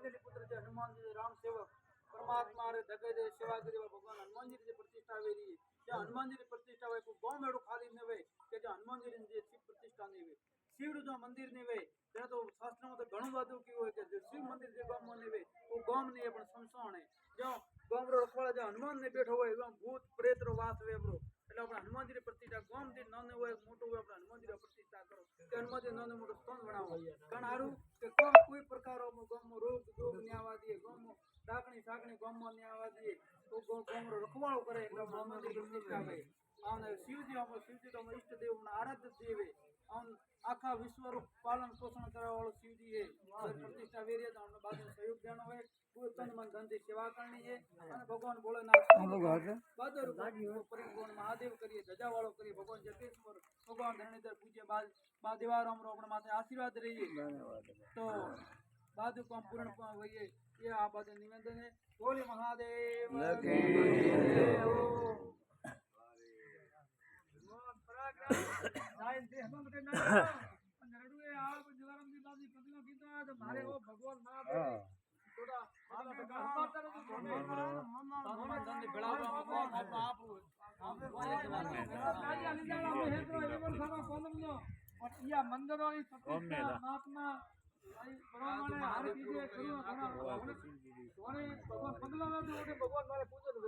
વાઘેલી પુત્ર છે હનુમાनજી राम सेवक परमात्मा रे धगे दे सेवा करी भगवान हनुमान जी की प्रतिष्ठा वेरी जे हनुमान जी की प्रतिष्ठा वे को गांव मेड़ो खाली ने वे के जो हनुमान जी की शिव प्रतिष्ठा ने वे शिव जो मंदिर ने वे ते तो शास्त्र में तो घणो वादो की होय के शिव मंदिर जे गांव में ने वे वो गांव ने पण समसाण है जो गांव रो रखवाड़ा जो हनुमान ने बैठो होय एवं भूत प्रेत रो वास वे ब्रो એટલે આપણે હનુમાનજી પ્રતિષ્ઠા ગામ થી નાનો હોય મોટો હોય આપણે હનુમાનજી પ્રતિષ્ઠા કરો કે હનુમાનજી નાનો મોટો સ્થાન બનાવો કારણ હારું કે કોઈ પ્રકારો ગામમાં રોગ રોગ ને આવવા દે ગામમાં ડાકણી સાકણી ગામમાં ને આવવા દે તો ગામનો રખવાળો કરે એટલે હનુમાનજી પ્રતિષ્ઠા આવે અને શિવજી તો ઈષ્ટ દેવ આરાધ્ય દેવ આખા વિશ્વનું પાલન પોષણ કરવા વાળો શિવજી है प्रतिष्ठा वेरी तो हमने बाद में सहयोग देना है पूरे तन मन धन से सेवा करनी है और भगवान भोलेनाथ बहादुर परिपूर्ण महादेव करिए ध्वजा वालों करिए भगवान जगदीश्वर भगवान धरणीधर पूज्य महादेवाराम रो अपने माथे आशीर्वाद रहिए तो बादू को पूर्ण होइए ये आप बात निवेदन है बोले महादेव मारे वो भगवान थोड़ा मंदिरों महात्मा भगवान मारे पूजन